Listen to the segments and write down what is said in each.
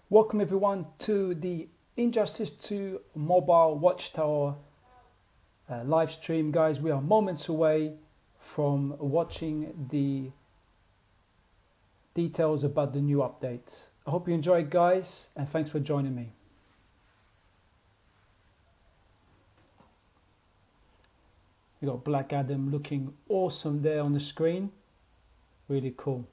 Welcome everyone to the Injustice 2 mobile watchtower live stream, guys. We are moments away from watching the details about the new update. I hope you enjoy it, guys, and thanks for joining me. We got Black Adam looking awesome there on the screen. Really cool.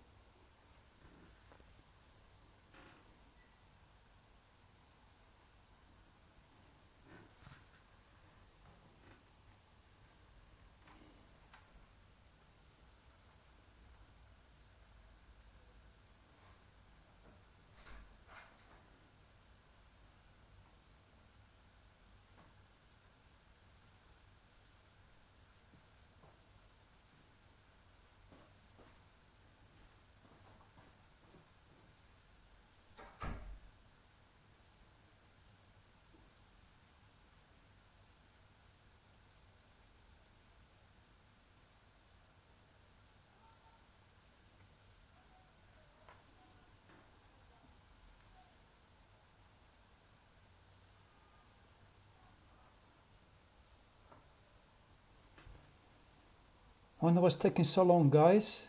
I wonder what's taking so long, guys.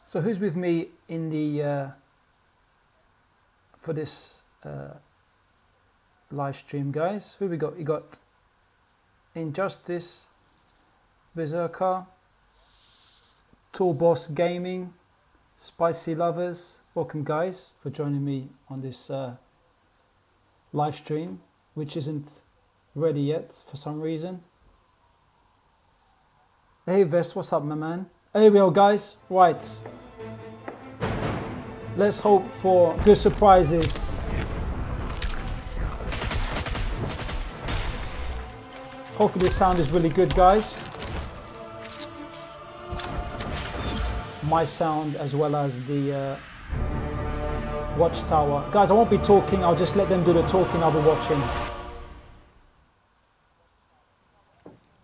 So who's with me in the for this live stream, guys? Who we got? You got Injustice, Berserker, Tool Boss Gaming, Spicy Lovers. Welcome, guys, for joining me on this live stream, which isn't ready yet for some reason. Hey Vest, what's up, my man? Here we go, guys. Right. Let's hope for good surprises. Hopefully the sound is really good, guys. My sound as well as the watchtower. Guys, I won't be talking. I'll just let them do the talking. I'll be watching.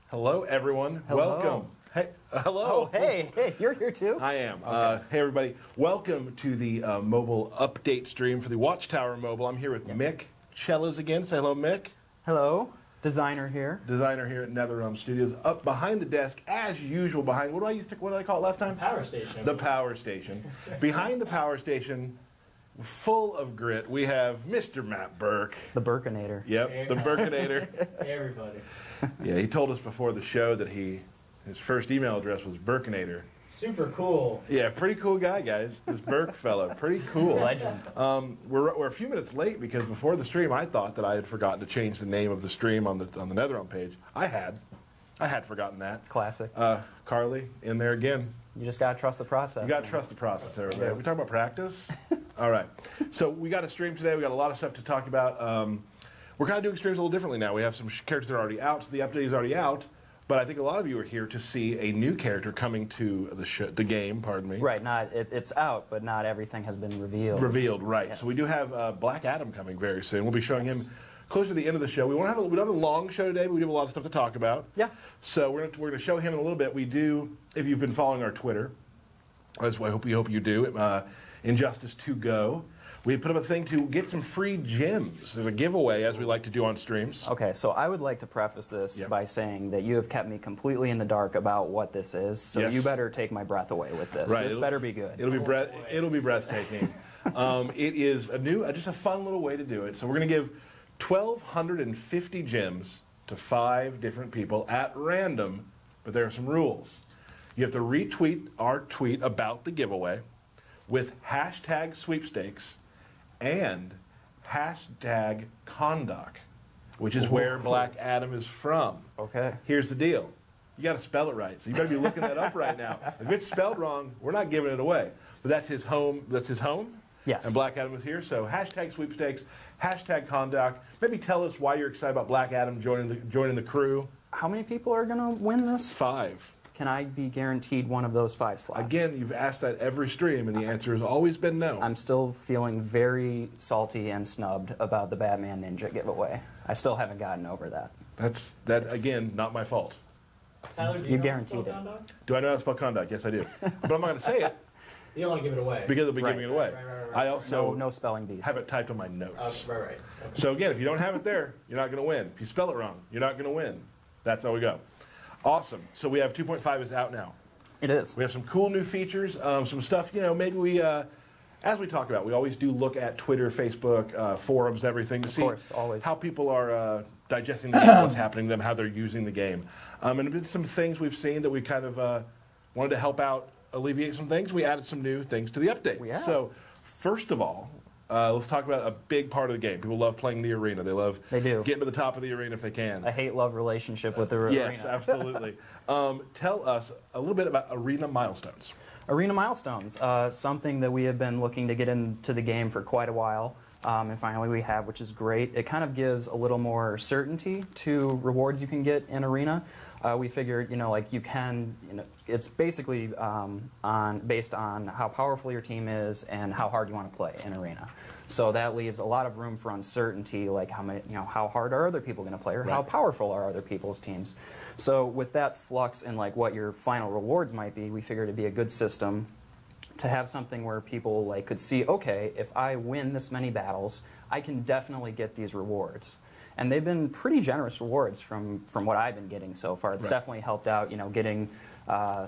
Hello, everyone. Hello. Welcome. Hey, hello. Oh, hey, you're here too? I am. Okay. Hey, everybody. Welcome to the mobile update stream for the Watchtower Mobile. I'm here with Mick Cellas again. Say hello, Mick. Hello, designer here. Designer here at NetherRealm Studios. Up behind the desk, as usual, behind, what did I call it last time? Power station. The power station. Behind the power station, full of grit, we have Mr. Matt Burke. The Burkinator. Yep, the Burkinator. Everybody. Yeah, he told us before the show that his first email address was Burkinator. Super cool. Yeah, pretty cool guy, guys. This Burke fellow, pretty cool. Legend. We're a few minutes late because before the stream, I thought that I had forgotten to change the name of the stream on the NetherRealm page. I had forgotten that. Classic. Carly, in there again. You just gotta trust the process. You got to trust the process there. Right? We talking about practice? All right. So we got a stream today. We got a lot of stuff to talk about. We're kind of doing streams a little differently now. We have some characters that are already out, so the update is already out. But I think a lot of you are here to see a new character coming to the game, pardon me. Right, it's out, but not everything has been revealed. Revealed, right. Yes. So we do have Black Adam coming very soon. We'll be showing him closer to the end of the show. We don't have a long show today, but we have a lot of stuff to talk about. Yeah. So we're gonna show him in a little bit. We do, if you've been following our Twitter, as we hope you do, Injustice 2 Go. We put up a thing to get some free gems. There's a giveaway, as we like to do on streams. Okay, so I would like to preface this by saying that you have kept me completely in the dark about what this is, so you better take my breath away with this. Right. This better be good. It'll be breathtaking. It is just a fun little way to do it. So we're going to give 1,250 gems to 5 different people at random, but there are some rules. You have to retweet our tweet about the giveaway with hashtag sweepstakes and hashtag Kondak, which is where Black Adam is from. Okay. Here's the deal. You got to spell it right, so you better be looking that up right now. If it's spelled wrong, we're not giving it away. But that's his home. That's his home. Yes. And Black Adam is here. So hashtag sweepstakes, hashtag Kondak. Maybe tell us why you're excited about Black Adam joining the crew. How many people are going to win this? 5. Can I be guaranteed one of those 5 slots? Again, you've asked that every stream, and the answer has always been no. I'm still feeling very salty and snubbed about the Batman Ninja giveaway. I still haven't gotten over that. That's again, not my fault. Tyler, do You know guaranteed it. conduct? Do I know how to spell conduct? Yes, I do. But I'm not going to say it You don't want to give it away. because I'll be Right. giving it away. Right. I also No spelling bees. have it typed on my notes. Right. Okay. So again, if you don't have it there, you're not going to win. If you spell it wrong, you're not going to win. That's how we go. Awesome. So we have 2.5 is out now. It is. We have some cool new features, some stuff, maybe we, as we talk about, we always do look at Twitter, Facebook, forums, everything to see always. how people are digesting the game, what's happening to them, how they're using the game. And been some things we've seen that we kind of wanted to help out, alleviate some things. We added some new things to the update. We have. So first of all, let's talk about a big part of the game. People love playing the arena. They love do. getting to the top of the arena if they can. A hate-love relationship with the arena. Yes, absolutely. Tell us a little bit about arena milestones. Arena milestones, something that we have been looking to get into the game for quite a while, and finally we have, which is great. It kind of gives a little more certainty to rewards you can get in arena. We figured, like you can, it's basically based on how powerful your team is and how hard you want to play in arena. So that leaves a lot of room for uncertainty, like how hard are other people going to play, or how powerful are other people's teams. So with that flux in like what your final rewards might be, we figured it'd be a good system to have something where people could see, okay, if I win this many battles, I can definitely get these rewards. And they've been pretty generous rewards from what I've been getting so far. It's definitely helped out, getting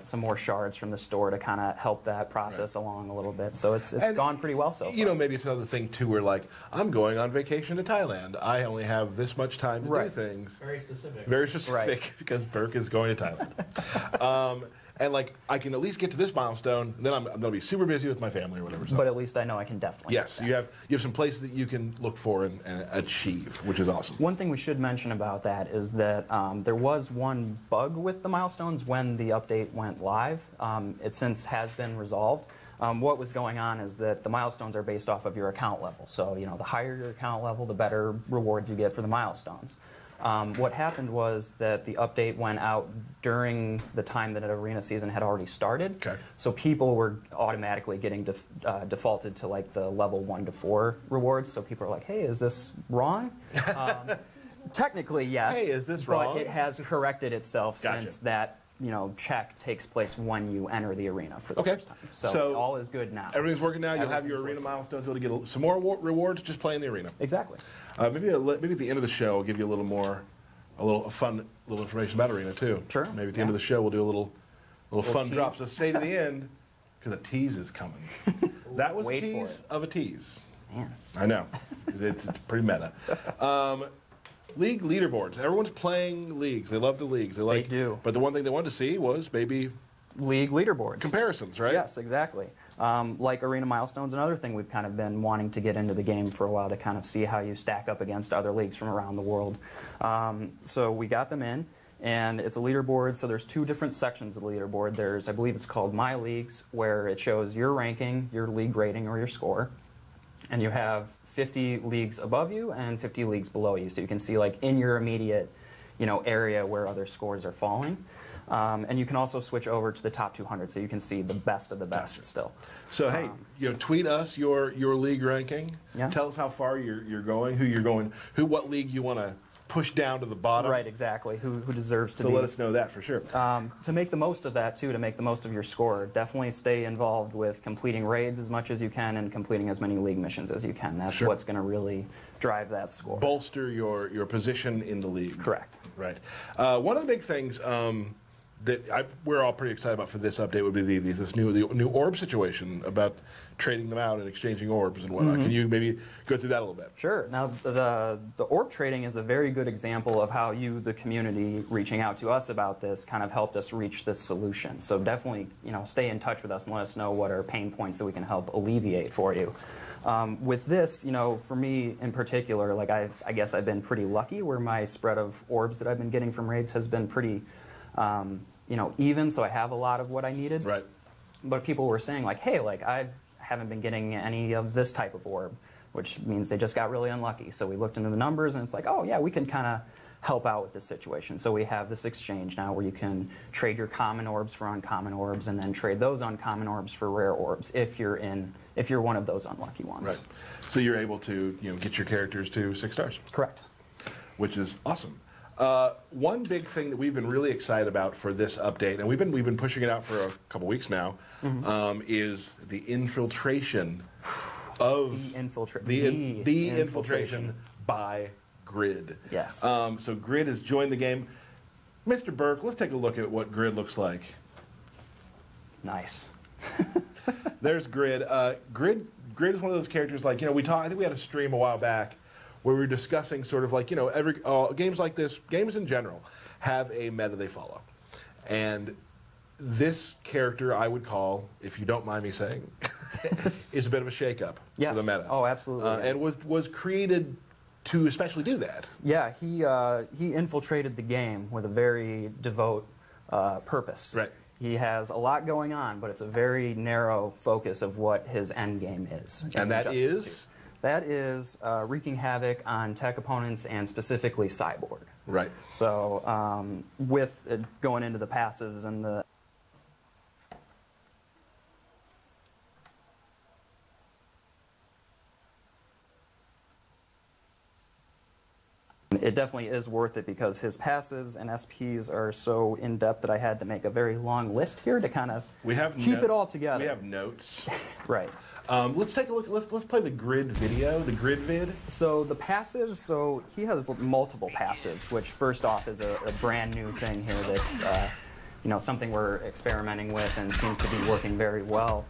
some more shards from the store to kind of help that process along a little bit. So it's gone pretty well so far. Maybe it's another thing too where I'm going on vacation to Thailand. I only have this much time to do things. Very specific. Very specific because Burke is going to Thailand. And I can at least get to this milestone, and then I'm going to be super busy with my family or whatever. So. But at least I know I can definitely Yes, get you have some places that you can look for and achieve, which is awesome. One thing we should mention about that is that there was one bug with the milestones when the update went live. It since has been resolved. What was going on is that the milestones are based off of your account level. So the higher your account level, the better rewards you get for the milestones. What happened was that the update went out during the time that an arena season had already started. Okay. So people were automatically getting defaulted to the level 1 to 4 rewards. So people are like, hey, is this wrong? Technically, yes. Hey, is this wrong? But it has corrected itself Gotcha. since that check takes place when you enter the arena for the first time. So all is good now. Everything's working now. You'll have your arena milestones. You'll get some more rewards just playing the arena. Exactly. Maybe at the end of the show, I'll give you a fun little information about arena too. Sure. Maybe at the end of the show, we'll do a little fun tease. drop. So stay to the end because a tease is coming. That was Wait a for tease it. of a tease. Man. I know. It's pretty meta. League leaderboards. Everyone's playing leagues. They love the leagues. They do. But the one thing they wanted to see was maybe League leaderboards. comparisons, right? Yes, exactly. Like arena milestones, another thing we've kind of been wanting to get into the game for a while to kind of see how you stack up against other leagues from around the world. So we got them in, and it's a leaderboard. So there's 2 different sections of the leaderboard. There's, I believe it's called My Leagues, where it shows your ranking, your league rating, or your score. And you have 50 leagues above you and 50 leagues below you. So you can see in your immediate area where other scores are falling. And you can also switch over to the top 200, so you can see the best of the best still. So hey, tweet us your league ranking. Yeah. Tell us how far you're going, what league you want to push down to the bottom. Right, exactly. Who deserves to be. So let us know that for sure. To make the most of that too, to make the most of your score, definitely stay involved with completing raids as much as you can and completing as many league missions as you can. That's what's going to really drive that score. Bolster your position in the league. Correct. Right. One of the big things that we're all pretty excited about for this update would be this new orb situation about trading them out and exchanging orbs and whatnot. Can you maybe go through that a little bit? Sure. Now, the orb trading is a very good example of how you, the community, reaching out to us about this kind of helped us reach this solution. So definitely, stay in touch with us and let us know what are pain points that we can help alleviate for you. With this, for me in particular, I guess I've been pretty lucky where my spread of orbs that I've been getting from raids has been pretty even, so I have a lot of what I needed. Right. But people were saying hey, I haven't been getting any of this type of orb, which means they just got really unlucky. So we looked into the numbers, and it's oh yeah, we can kind help out with this situation. So we have this exchange now where you can trade your common orbs for uncommon orbs, and then trade those uncommon orbs for rare orbs if you're one of those unlucky ones. Right. So you're able to get your characters to 6 stars. Correct. Which is awesome. One big thing that we've been really excited about for this update, and we've been pushing it out for a couple weeks now, is the infiltration of the infiltration by Grid. Yes. So Grid has joined the game. Mr. Burke, let's take a look at what Grid looks like. Nice. There's Grid. Grid is one of those characters like, I think we had a stream a while back where we were discussing sort of like, every games like this, games in general, have a meta they follow. And this character I would call, if you don't mind me saying, is a bit of a shake-up for the meta. Oh, absolutely. And was created to especially do that. Yeah, he infiltrated the game with a very devout purpose. Right. He has a lot going on, but it's a very narrow focus of what his end game is. And that is? That is wreaking havoc on tech opponents and specifically Cyborg. Right. So with going into the passives and the it definitely is worth it because his passives and SPs are so in-depth that I had to make a very long list here to kind of keep it all together. We have notes. Right. Let's take a look. Let's play the Grid video, the Grid vid. So the passives, so he has multiple passives, which first off is a brand new thing here that's something we're experimenting with and seems to be working very well.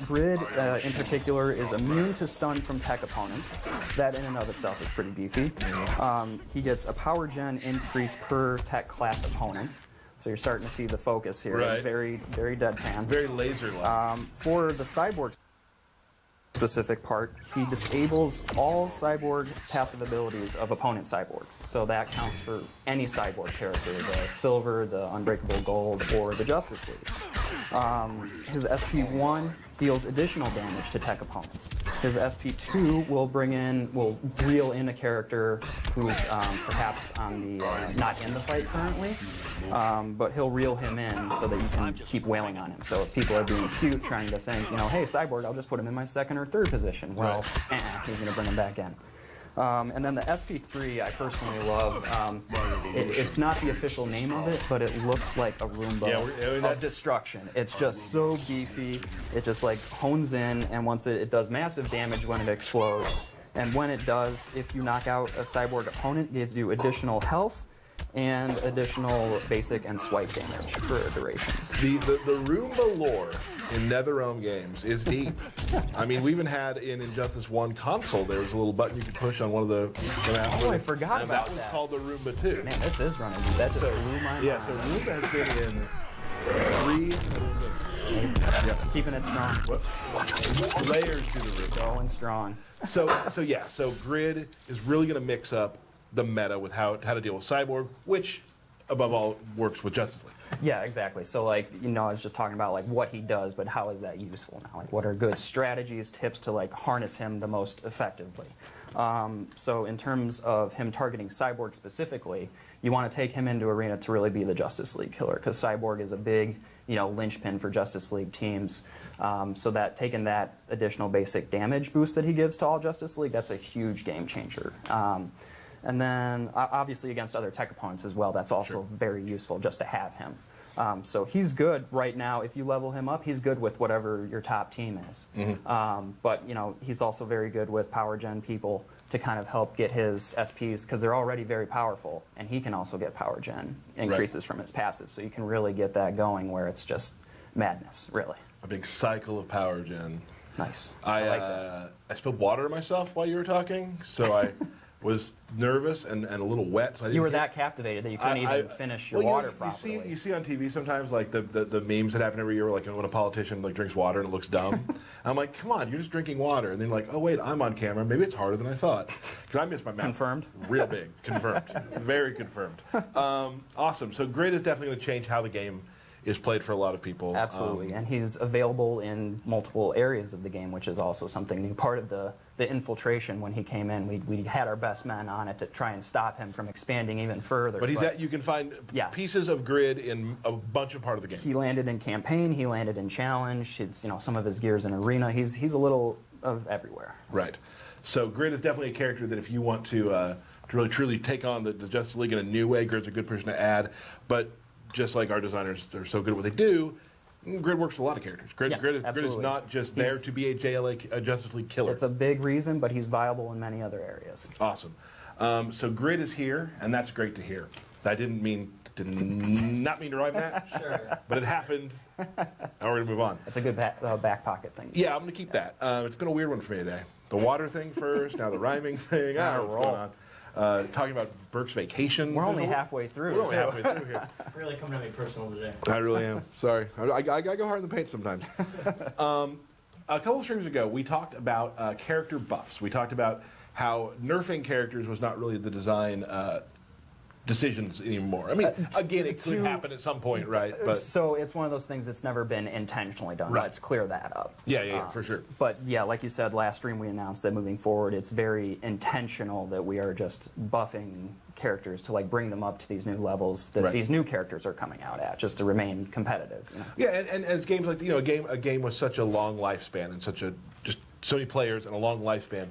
Grid, in particular, is immune to stun from tech opponents. That in and of itself is pretty beefy. He gets a power gen increase per tech class opponent. So you're starting to see the focus here. Right. It's very, very deadpan. Very laser-like. For the Cyborg specific part, he disables all Cyborg passive abilities of opponent Cyborgs. So that counts for any Cyborg character, the Silver, the Unbreakable Gold, or the Justice League. His SP1 deals additional damage to tech opponents. His SP2 will reel in a character who's perhaps on the not in the fight currently, but he'll reel him in so that you can keep wailing on him. So if people are being cute, trying to think, hey, Cyborg, I'll just put him in my second or third position. Well, he's going to bring him back in. And then the SP3 I personally love. It's not the official name of it, but it looks like a Roomba of destruction. It's just so beefy. It just like hones in, and once it does massive damage when it explodes. And when it does, if you knock out a Cyborg opponent, it gives you additional health and additional basic and swipe damage for a duration. The Roomba lore in NetherRealm games is deep. I mean, we even had in Injustice 1 console, there was a little button you could push on one of the maps. Oh, I forgot about that. That was called the Roomba 2. Man, this is running deep. That just blew my mind. Yeah, so Roomba has been in 3 Yep. Keeping it strong. layers to the Roomba. Going strong. So Grid is really going to mix up the meta with how to deal with Cyborg, which, above all, works with Justice League. Yeah, exactly. So, I was just talking about, what he does, but how is that useful now? What are good strategies, tips to, harness him the most effectively? So in terms of him targeting Cyborg specifically, you want to take him into Arena to really be the Justice League killer, because Cyborg is a big, linchpin for Justice League teams. So that taking that additional basic damage boost that he gives to all Justice League, that's a huge game changer. And then, obviously, against other tech opponents as well, that's also very useful just to have him. So he's good right now. If you level him up, he's good with whatever your top team is. But, he's also very good with power gen people to kind of help get his SPs, because they're already very powerful, and he can also get power gen increases from his passive. So you can really get that going where it's just madness, really. A big cycle of power gen. Nice. I like that. I spilled water on myself while you were talking, so I was nervous and a little wet. So I didn't you were that captivated that you couldn't even finish your water properly. You see on TV sometimes the memes that happen every year, when a politician drinks water and it looks dumb. And I'm like, come on, you're just drinking water. And then you're like, oh wait, I'm on camera. Maybe it's harder than I thought. Because I missed my mouth. Confirmed. Real big. Confirmed. Very confirmed. Awesome. So Grid is definitely going to change how the game is played for a lot of people. Absolutely, and he's available in multiple areas of the game, which is also something new. Part of the infiltration when he came in, we had our best men on it to try and stop him from expanding even further. But you can find pieces of grid in a bunch of part of the game. He landed in campaign, he landed in challenge. It's, some of his gears in arena. He's a little of everywhere. Right. So Grid is definitely a character that if you want to really truly take on the Justice League in a new way, Grid's a good person to add. But just like our designers are so good at what they do, Grid works with a lot of characters. Grid is not just there to be a Justice League killer. It's a big reason, but he's viable in many other areas. Awesome. So Grid is here, and that's great to hear. I did not mean to rhyme that, Sure. but it happened, and we're going to move on. It's a good back pocket thing. Yeah, I'm going to keep that. It's been a weird one for me today. The water thing first, now the rhyming thing. I don't know what's going on. Talking about Burke's vacations. We're only halfway through. We're only halfway through here. Really coming at me personal today. I really am. Sorry. I go hard in the paint sometimes. A couple of streams ago, we talked about character buffs. We talked about how nerfing characters was not really the design decisions anymore. I mean, again, it could happen at some point, right? But so it's one of those things that's never been intentionally done. Right. Let's clear that up. Yeah, for sure. But yeah, like you said, last stream we announced that moving forward, it's very intentional that we are just buffing characters to bring them up to these new levels that these new characters are coming out at, just to remain competitive. Yeah, and as games like a game with such a long lifespan and just so many players and a long lifespan,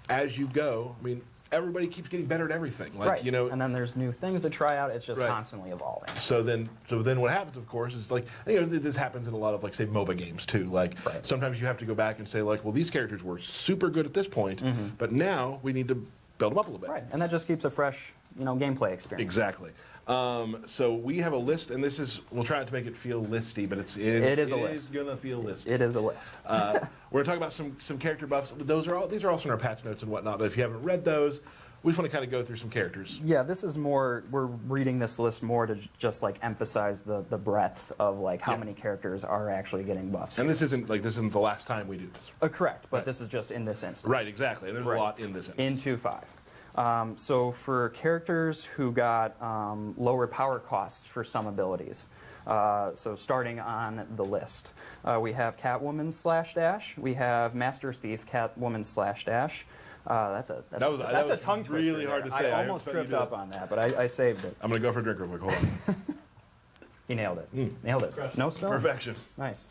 as you go, I mean, everybody keeps getting better at everything. And then there's new things to try out. It's just constantly evolving. So then what happens, of course, is this happens in a lot of say MOBA games too. Sometimes you have to go back and say well, these characters were super good at this point, but now we need to build them up a little bit. Right, and that just keeps a fresh gameplay experience. Exactly. So we have a list, and we'll try not to make it feel listy, but it is going to feel listy. It is a list. We're going to talk about some character buffs. These are also in our patch notes and whatnot, but if you haven't read those, we just want to kind of go through some characters. Yeah, this is more, we're reading this list more to just emphasize the breadth of how many characters are actually getting buffs. And this isn't the last time we do this. Correct, but this is just in this instance. Right, exactly. And there's a lot in this instance. In 2.5. So for characters who got lower power costs for some abilities, so starting on the list, we have Catwoman /Dash. We have Master Thief Catwoman /Dash. That's a tongue twister. Really hard to say. I almost tripped up on that, but I saved it. I'm going to go for a drink real quick. Hold on. He nailed it. Nailed it. No spill. Perfection. Nice.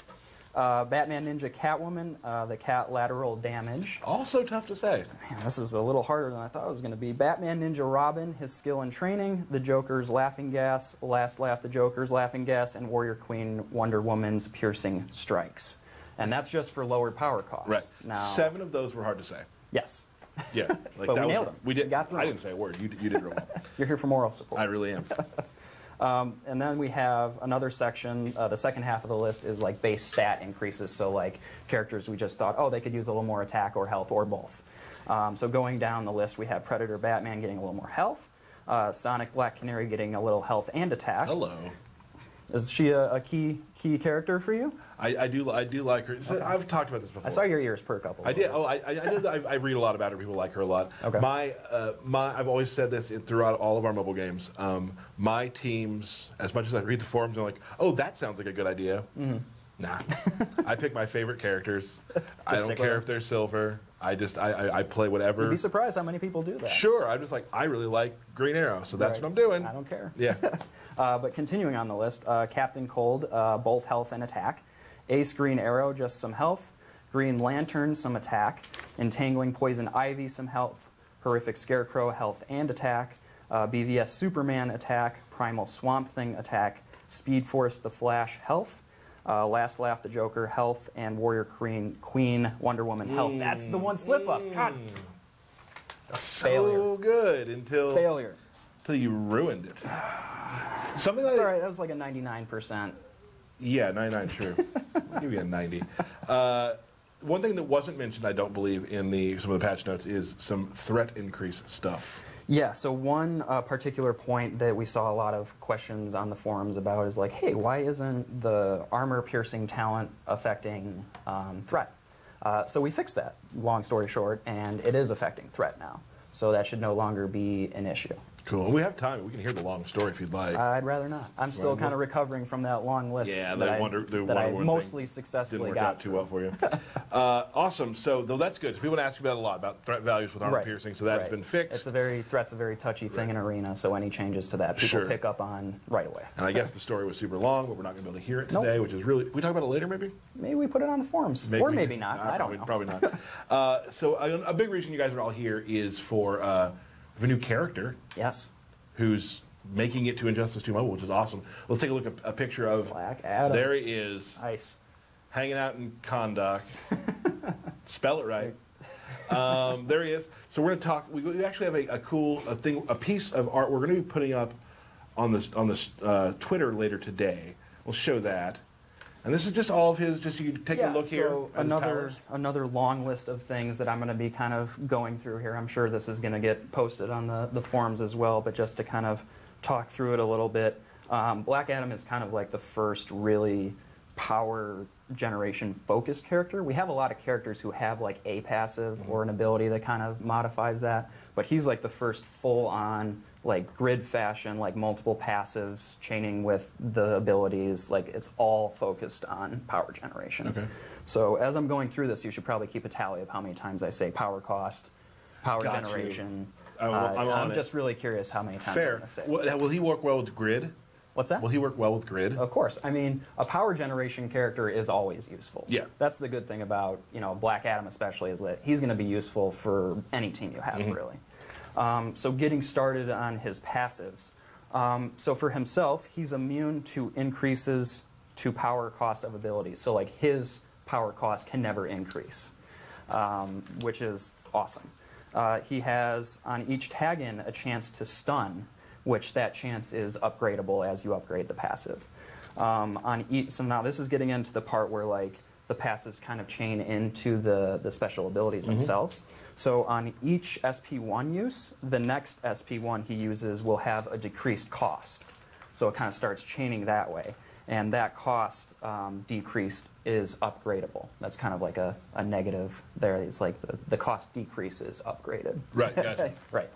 Batman Ninja Catwoman, the cat lateral damage. Also tough to say. Man, this is a little harder than I thought it was going to be. Batman Ninja Robin, his skill and training, the Joker's laughing gas, Last Laugh, the Joker's laughing gas, and Warrior Queen Wonder Woman's piercing strikes. And that's just for lower power costs. Right. Now, 7 of those were hard to say. Yes. Yeah. But we nailed them. We did. Got through I them. didn't say a word. You did real well. You're here for moral support. I really am. And then we have another section, the second half of the list is base stat increases, so characters we just thought, oh, they could use a little more attack or health or both. So going down the list, we have Predator Batman getting a little more health, Sonic Black Canary getting a little health and attack. Hello. Is she a key character for you? I do like her. Okay. I've talked about this before. I saw your ears perk up a little I did. bit. Oh, I know that I read a lot about her. People like her a lot. Okay. I've always said this throughout all of our mobile games. My teams, as much as I read the forums, I'm like, oh, that sounds like a good idea. Mm-hmm. Nah. I pick my favorite characters. I don't care if they're silver. I play whatever. You'd be surprised how many people do that. Sure. I'm just I really like Green Arrow, so that's what I'm doing. I don't care. Yeah. But continuing on the list, Captain Cold, both health and attack. Ace Green Arrow, just some health. Green Lantern, some attack. Entangling Poison Ivy, some health. Horrific Scarecrow, health and attack. BVS Superman, attack. Primal Swamp Thing, attack. Speed Force the Flash, health. Last Laugh the Joker, health. And Warrior Queen Wonder Woman, health. That's the one slip up. God. So good until failure. Until you ruined it. Something like that's all right. That was like a 99%. Yeah, 99 is true. I'll give you a 90. One thing that wasn't mentioned, I don't believe, in some of the patch notes is some threat increase stuff. Yeah, so one particular point that we saw a lot of questions on the forums about is hey, why isn't the armor-piercing talent affecting threat? So we fixed that, long story short, and it is affecting threat now. So that should no longer be an issue. Cool. And we have time. We can hear the long story if you'd like. I'd rather not. I'm still kind of recovering from that long list Yeah, that I mostly didn't successfully work got out too well for you. Awesome. So though that's good. People ask you about a lot about threat values with armor piercing. So that's been fixed. Threat's a very touchy thing in Arena. So any changes to that, people pick up on right away. And I guess the story was super long, but we're not going to be able to hear it today, which is really. We talk about it later, maybe. Maybe we put it on the forums, or maybe not. I don't know. Probably not. So a big reason you guys are all here is for a new character. Yes. Who's making it to Injustice 2 Mobile, which is awesome. Let's take a look at a picture of Black Adam. There he is. Nice. Hanging out in Kondak. Spell it right. There he is. So we're going to talk. We actually have a piece of art we're going to be putting up on this Twitter later today. We'll show that. And this is just all of his, just so you can take a look here. So another long list of things that I'm going to be kind of going through here. I'm sure this is going to get posted on the forums as well, but just to kind of talk through it a little bit. Black Adam is kind of like the first really power generation focused character. We have a lot of characters who have like a passive or an ability that kind of modifies that, but he's like the first full on like grid fashion, like multiple passives, chaining with the abilities, like it's all focused on power generation. Okay. So as I'm going through this, you should probably keep a tally of how many times I say power cost, power generation. I'm just really curious how many times I'm going to say it. Will he work well with grid? What's that? Will he work well with grid? Of course. I mean, a power generation character is always useful. Yeah. That's the good thing about, Black Adam especially, is that he's going to be useful for any team you have, really. So getting started on his passives. So for himself, he's immune to increases to power cost of abilities. So like his power cost can never increase, which is awesome. He has on each tag-in a chance to stun, which that chance is upgradable as you upgrade the passive. So now this is getting into the part where like the passives kind of chain into the special abilities themselves. So on each SP1 use, the next SP1 he uses will have a decreased cost. So it kind of starts chaining that way. And that cost decreased is upgradable. That's kind of like a negative there. It's like the cost decrease is upgraded. Right, gotcha. Right.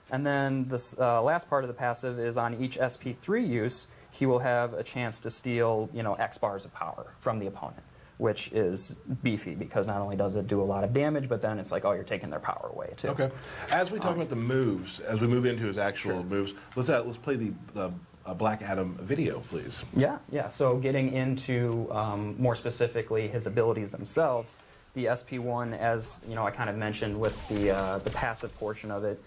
And then this last part of the passive is on each SP3 use, he will have a chance to steal, X bars of power from the opponent, which is beefy because not only does it do a lot of damage, but then it's like, oh, you're taking their power away too. Okay. As we talk about the moves, as we move into his actual moves, let's play the Black Adam video, please. Yeah. So getting into more specifically his abilities themselves, the SP1, as I kind of mentioned with the passive portion of it.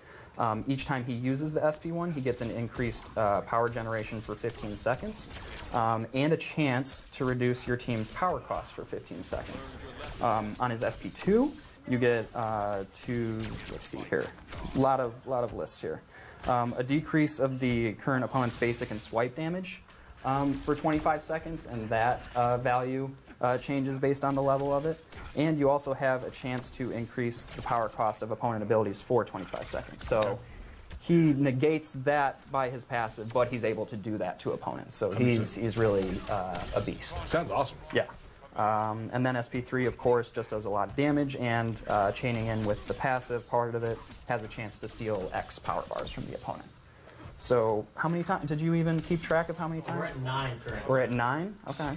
Each time he uses the SP1, he gets an increased power generation for 15 seconds and a chance to reduce your team's power cost for 15 seconds. On his SP2, you get let's see here, a lot of lists here. A decrease of the current opponent's basic and swipe damage for 25 seconds, and that value changes based on the level of it. And you also have a chance to increase the power cost of opponent abilities for 25 seconds. So he negates that by his passive, but he's able to do that to opponents. So he's really a beast. Sounds awesome. Yeah. And then SP3, of course, just does a lot of damage, and chaining in with the passive part of it has a chance to steal X power bars from the opponent. So how many times? Did you even keep track of how many times? We're at 9 currently. We're at 9? Okay.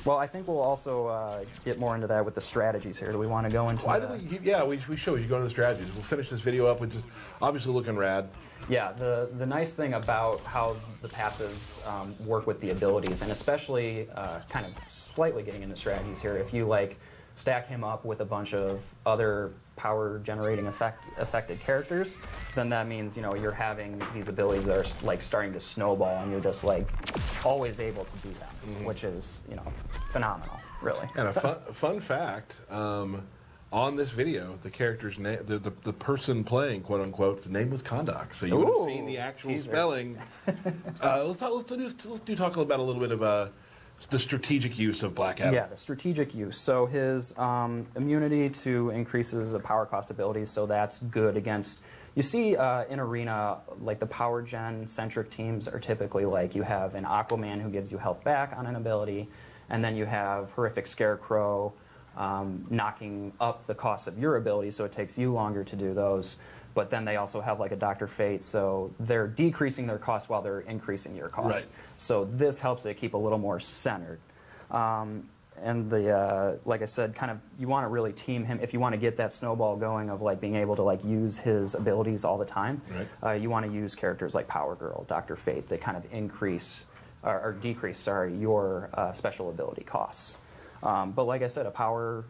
Well, I think we'll also get more into that with the strategies here. Do we want to go into that? We should. We should go into the strategies. We'll finish this video up with just obviously looking rad. Yeah, the nice thing about how the passives work with the abilities, and especially kind of slightly getting into strategies here, if you like stack him up with a bunch of other power generating affected characters, then that means you're having these abilities that are like starting to snowball, and you're just like always able to do them, which is phenomenal, really. And a fun fact. On this video, the character's name, the person playing, quote unquote, the name was Kondak. So you would have seen the actual spelling. Let's talk about a little bit of the strategic use of Black Adam. Yeah, the strategic use. So his immunity to increases of power cost abilities, so that's good against. You see in Arena, like the power gen centric teams are typically like you have an Aquaman who gives you health back on an ability, and then you have Horrific Scarecrow knocking up the cost of your ability, so it takes you longer to do those. but then they also have like a Dr. Fate, so they're decreasing their cost while they're increasing your cost. Right. So this helps it keep a little more centered. And like I said, kind of you want to really team him if you want to get that snowball going of like being able to like use his abilities all the time. Right. You want to use characters like Power Girl, Dr. Fate. They kind of increase or decrease, sorry, your special ability costs. But like I said, a power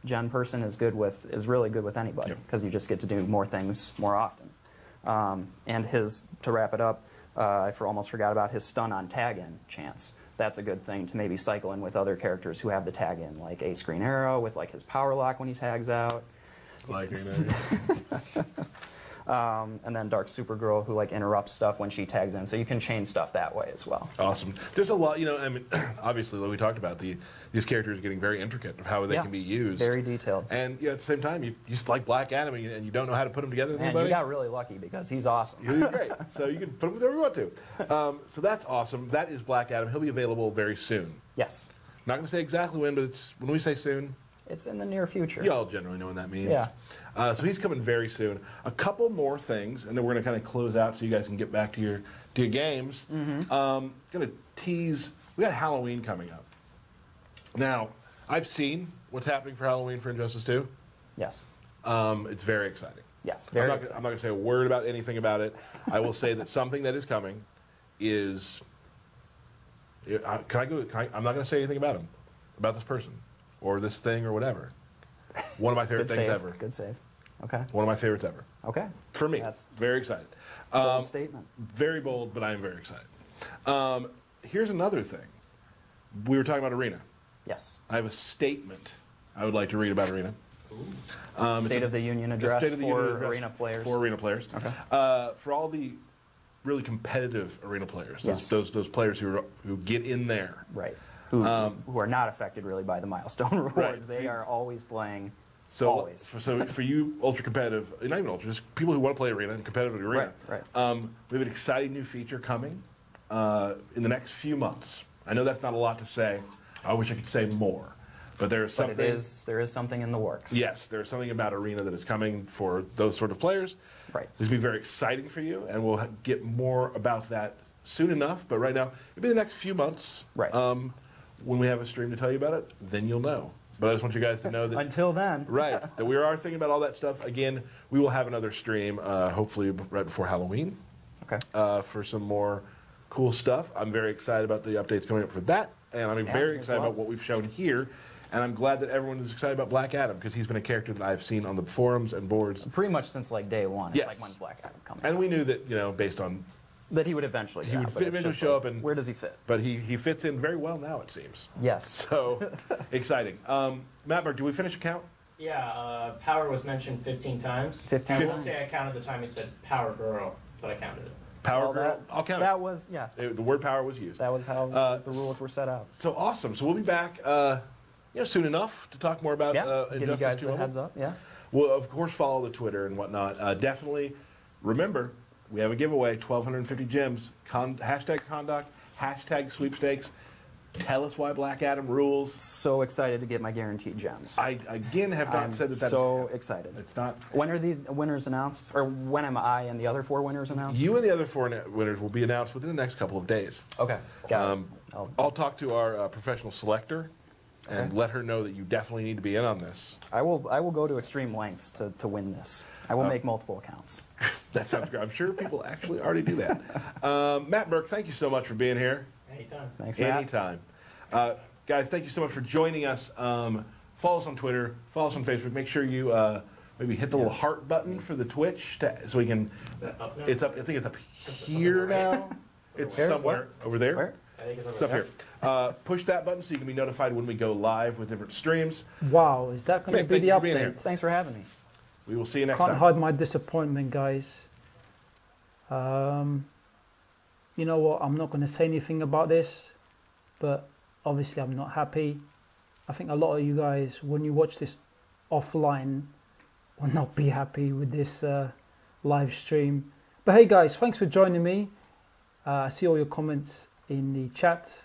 gen person is really good with anybody because you just get to do more things more often. And to wrap it up, I almost forgot about his stun on tag in chance. That's a good thing to maybe cycle in with other characters who have the tag in, like Ace Green Arrow with like his power lock when he tags out. Like Green Arrow. And then Dark Supergirl who like interrupts stuff when she tags in, so you can chain stuff that way as well. Awesome. There's a lot, you know, I mean, obviously, like we talked about, these characters getting very intricate of how they can be used. Very detailed. And at the same time, you just like Black Adam and you don't know how to put them together with And anybody. you got really lucky because he's awesome. He's great. So you can put him wherever you want to. So that's awesome. That is Black Adam. He'll be available very soon. Yes. Not going to say exactly when, but it's when we say soon, It's in the near future. you all generally know what that means. Yeah. So he's coming very soon. A couple more things, and then we're going to kind of close out so you guys can get back to your games. Going to tease. We got Halloween coming up. Now, I've seen what's happening for Halloween for Injustice 2. Yes. It's very exciting. Yes. I'm not going to say a word about anything about it. I will say that something that is coming is. I'm not going to say anything about him, about this person, or this thing, or whatever. One of my favorite things ever. Good save. Okay. One of my favorites ever. Okay. For me. That's very excited. a bold statement. Very bold, but I am very excited. Here's another thing. We were talking about Arena. Yes. I have a statement I would like to read about Arena. State of the Union address for Arena players. For Arena players. Okay. For all the really competitive Arena players, Yes. those players who get in there. Right. Who are not affected really by the milestone rewards. Right. They are always playing. So, always. So for you ultra competitive, not even ultra, just people who want to play Arena and competitive Arena. Right. We have an exciting new feature coming in the next few months. I know that's not a lot to say. I wish I could say more, but there is something. But there is something in the works. Yes, there's something about Arena that is coming for those sort of players. Right. This will be very exciting for you, and we'll get more about that soon enough. But right now, it'll be the next few months. Right. When we have a stream to tell you about it, then you'll know. But I just want you guys to know that. Until then. Right. That we are thinking about all that stuff. Again, we will have another stream, hopefully right before Halloween. Okay. For some more cool stuff. I'm very excited about the updates coming up for that. And I'm very excited about what we've shown here. And I'm glad that everyone is excited about Black Adam because he's been a character that I've seen on the forums and boards. Pretty much since like day one. It's Yes. like when's Black Adam coming? And we knew that, you know, based on. That he would eventually. He would eventually show up and. Where does he fit? But he fits in very well now, it seems. Yes. So exciting. Matt, Mark, do we finish a count? Yeah, Power was mentioned 15 times. 15 I will times. say I counted the time he said Power Girl, but I counted it. Power Well, Girl? I'll count that it. was, yeah. The word power was used. That was how the rules were set out. So awesome. So we'll be back soon enough to talk more about Give you Injustice guys 2 the Level. heads up. Yeah. Well, of course, follow the Twitter and whatnot. Definitely remember, we have a giveaway, 1,250 gems. Hashtag conduct, hashtag sweepstakes. Tell us why Black Adam rules. So excited to get my guaranteed gems. I, again, have not I'm said that that's... so excited. It's not... When are the winners announced? Or when am I and the other 4 winners announced? You and the other 4 winners will be announced within the next couple of days. Okay. Got it. I'll talk to our professional selector and let her know that you definitely need to be in on this. I will go to extreme lengths to win this. I will make multiple accounts. That sounds great. I'm sure people actually already do that. Matt Burke, thank you so much for being here. Anytime. Thanks, Matt. Anytime. Guys, thank you so much for joining us. Follow us on Twitter. Follow us on Facebook. Make sure you maybe hit the little heart button for the Twitch so we can... Is that up now? It's up. I think it's up here now. It's Where? somewhere over there. Where? I think it's It's over up here. Push that button so you can be notified when we go live with different streams. Wow, is that going to Thank be the you for being here. update? Thanks for having me. We will see you next Can't time. hide my disappointment, guys. You know what? I'm not going to say anything about this, but obviously I'm not happy. I think a lot of you guys, when you watch this offline, will not be happy with this live stream. But hey, guys, thanks for joining me. I see all your comments in the chat.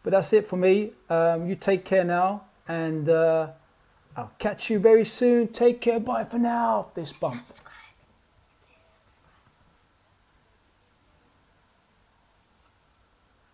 But that's it for me. You take care now, and I'll catch you very soon. Take care. Bye for now. This bump.